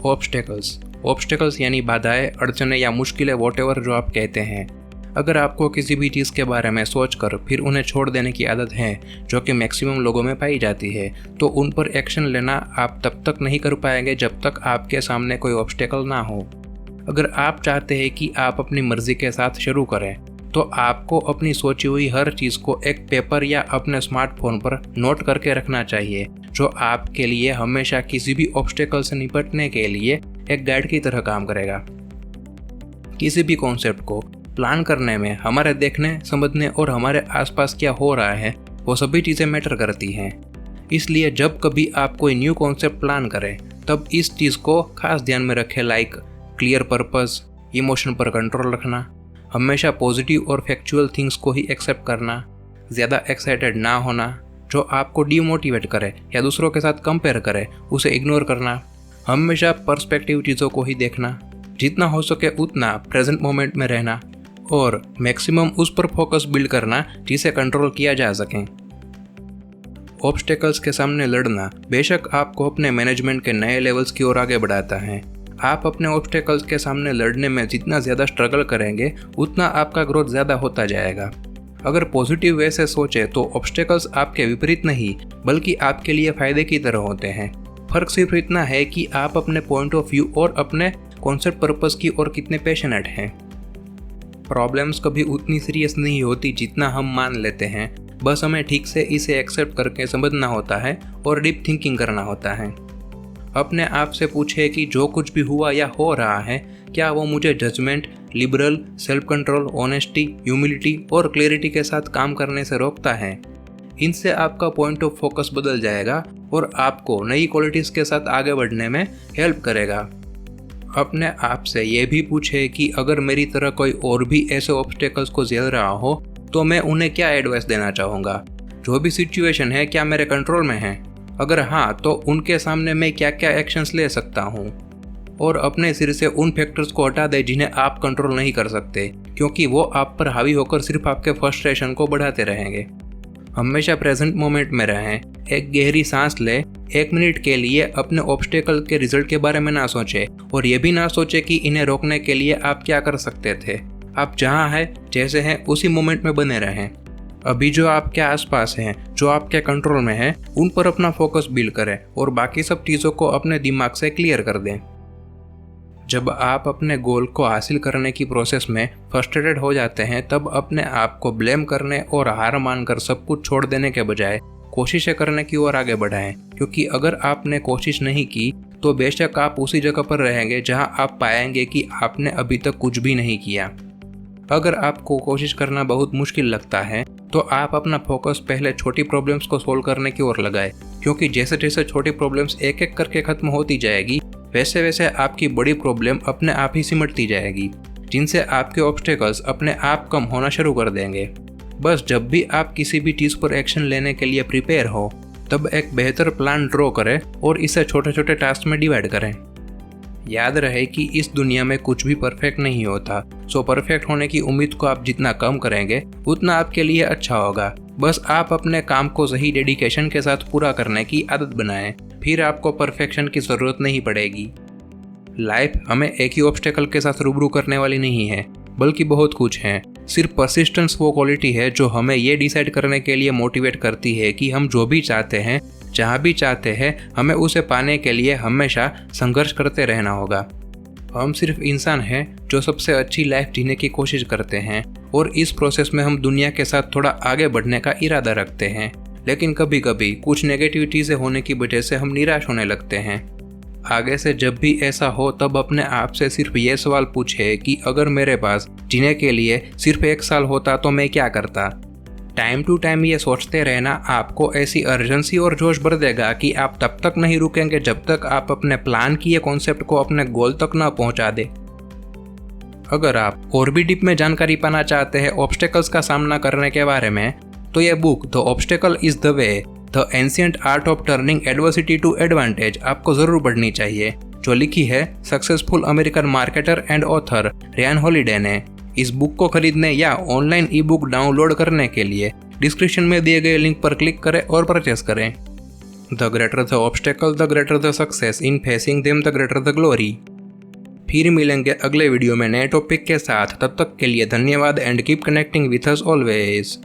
Obstacles यानी बाधाएं, अड़चनें या मुश्किलें, वॉटएवर जो आप कहते हैं। अगर आपको किसी भी चीज़ के बारे में सोचकर फिर उन्हें छोड़ देने की आदत है, जो कि मैक्सिमम लोगों में पाई जाती है, तो उन पर एक्शन लेना आप तब तक नहीं कर पाएंगे जब तक आपके सामने कोई ऑब्स्टेकल ना हो। अगर आप चाहते हैं कि आप अपनी मर्जी के साथ शुरू करें, तो आपको अपनी सोची हुई हर चीज़ को एक पेपर या अपने स्मार्टफोन पर नोट करके रखना चाहिए, जो आपके लिए हमेशा किसी भी ऑब्स्टेकल से निपटने के लिए एक गाइड की तरह काम करेगा। किसी भी कॉन्सेप्ट को प्लान करने में हमारे देखने, समझने और हमारे आसपास क्या हो रहा है, वो सभी चीज़ें मैटर करती हैं। इसलिए जब कभी आप कोई न्यू कॉन्सेप्ट प्लान करें, तब इस चीज़ को खास ध्यान में रखें, लाइक क्लियर पर्पस, इमोशन पर कंट्रोल रखना, हमेशा पॉजिटिव और फैक्चुअल थिंग्स को ही एक्सेप्ट करना, ज़्यादा एक्साइटेड ना होना, जो आपको डीमोटिवेट करे या दूसरों के साथ कंपेयर करे उसे इग्नोर करना, हमेशा पर्सपेक्टिव चीज़ों को ही देखना, जितना हो सके उतना प्रेजेंट मोमेंट में रहना और मैक्सिमम उस पर फोकस बिल्ड करना जिसे कंट्रोल किया जा सके। ऑब्स्टेकल्स के सामने लड़ना बेशक आपको अपने मैनेजमेंट के नए लेवल्स की ओर आगे बढ़ाता है। आप अपने ऑब्स्टेकल्स के सामने लड़ने में जितना ज़्यादा स्ट्रगल करेंगे, उतना आपका ग्रोथ ज़्यादा होता जाएगा। अगर पॉजिटिव वे से सोचे तो ऑब्स्टेकल्स आपके विपरीत नहीं बल्कि आपके लिए फ़ायदे की तरह होते हैं। फ़र्क सिर्फ इतना है कि आप अपने पॉइंट ऑफ व्यू और अपने कॉन्सेप्ट पर्पस की ओर कितने पैशनेट हैं। प्रॉब्लम्स कभी उतनी सीरियस नहीं होती जितना हम मान लेते हैं, बस हमें ठीक से इसे एक्सेप्ट करके समझना होता है और डीप थिंकिंग करना होता है। अपने आप से पूछे कि जो कुछ भी हुआ या हो रहा है, क्या वो मुझे judgement, liberal, self control, honesty, humility और क्लैरिटी के साथ काम करने से रोकता है। इनसे आपका पॉइंट ऑफ फोकस बदल जाएगा और आपको नई क्वालिटीज़ के साथ आगे बढ़ने में हेल्प करेगा। अपने आप से ये भी पूछे कि अगर मेरी तरह कोई और भी ऐसे ऑब्स्टेकल्स को झेल रहा हो तो मैं उन्हें क्या एडवाइस देना चाहूँगा। जो भी सिचुएशन है क्या मेरे कंट्रोल में है, अगर हाँ तो उनके सामने मैं क्या क्या एक्शंस ले सकता हूँ। और अपने सिर से उन फैक्टर्स को हटा दें जिन्हें आप कंट्रोल नहीं कर सकते, क्योंकि वो आप पर हावी होकर सिर्फ आपके फ्रस्ट्रेशन को बढ़ाते रहेंगे। हमेशा प्रेजेंट मोमेंट में रहें, एक गहरी सांस लें, 1 मिनट के लिए अपने ऑब्स्टेकल के रिजल्ट के बारे में ना सोचें और ये भी ना सोचें कि इन्हें रोकने के लिए आप क्या कर सकते थे। आप जहाँ हैं, जैसे हैं, उसी मोमेंट में बने रहें। अभी जो आपके आसपास हैं, जो आपके कंट्रोल में है, उन पर अपना फोकस बिल्ड करें और बाकी सब चीज़ों को अपने दिमाग से क्लियर कर दें। जब आप अपने गोल को हासिल करने की प्रोसेस में फ्रस्ट्रेटेड हो जाते हैं, तब अपने आप को ब्लेम करने और हार मानकर सब कुछ छोड़ देने के बजाय कोशिशें करने की ओर आगे बढ़ाएं, क्योंकि अगर आपने कोशिश नहीं की तो बेशक आप उसी जगह पर रहेंगे जहां आप पाएंगे कि आपने अभी तक कुछ भी नहीं किया। अगर आपको कोशिश करना बहुत मुश्किल लगता है तो आप अपना फोकस पहले छोटी प्रॉब्लम्स को सोल्व करने की ओर लगाएं, क्योंकि जैसे जैसे छोटी प्रॉब्लम्स एक एक करके खत्म होती जाएगी, वैसे वैसे आपकी बड़ी प्रॉब्लम अपने आप ही सिमटती जाएगी, जिनसे आपके ऑब्स्टेकल्स अपने आप कम होना शुरू कर देंगे। बस जब भी आप किसी भी चीज़ पर एक्शन लेने के लिए प्रिपेयर हो, तब एक बेहतर प्लान ड्रॉ करें और इसे छोटे छोटे टास्क में डिवाइड करें। याद रहे कि इस दुनिया में कुछ भी परफेक्ट नहीं होता, सो परफेक्ट होने की उम्मीद को आप जितना कम करेंगे उतना आपके लिए अच्छा होगा। बस आप अपने काम को सही डेडिकेशन के साथ पूरा करने की आदत बनाएं, फिर आपको परफेक्शन की ज़रूरत नहीं पड़ेगी। लाइफ हमें एक ही ऑब्स्टेकल के साथ रूबरू करने वाली नहीं है, बल्कि बहुत कुछ है। सिर्फ परसिस्टेंस वो क्वालिटी है जो हमें ये डिसाइड करने के लिए मोटिवेट करती है कि हम जो भी चाहते हैं, जहाँ भी चाहते हैं, हमें उसे पाने के लिए हमेशा संघर्ष करते रहना होगा। हम सिर्फ इंसान हैं जो सबसे अच्छी लाइफ जीने की कोशिश करते हैं और इस प्रोसेस में हम दुनिया के साथ थोड़ा आगे बढ़ने का इरादा रखते हैं, लेकिन कभी कभी कुछ नेगेटिविटी से होने की वजह से हम निराश होने लगते हैं। आगे से जब भी ऐसा हो तब अपने आप से सिर्फ ये सवाल पूछे कि अगर मेरे पास जीने के लिए सिर्फ 1 साल होता तो मैं क्या करता। टाइम टू टाइम ये सोचते रहना आपको ऐसी अर्जेंसी और जोश भर देगा कि आप तब तक नहीं रुकेंगे जब तक आप अपने प्लान किए कॉन्सेप्ट को अपने गोल तक न पहुंचा दे। अगर आप और भी डीप में जानकारी पाना चाहते हैं ऑब्स्टेकल्स का सामना करने के बारे में, तो ये book the obstacle is the way, the ancient art of turning adversity to advantage आपको जरूर पढ़नी चाहिए, जो लिखी है successful American marketer and author Ryan Holiday ने। इस बुक को खरीदने या ऑनलाइन ई बुक डाउनलोड करने के लिए डिस्क्रिप्शन में दिए गए लिंक पर क्लिक करें और परचेस करें। The greater the obstacle the greater the success, in facing them the greater the glory. फिर मिलेंगे अगले वीडियो में नए टॉपिक के साथ। तब तक के लिए धन्यवाद and keep connecting with us always.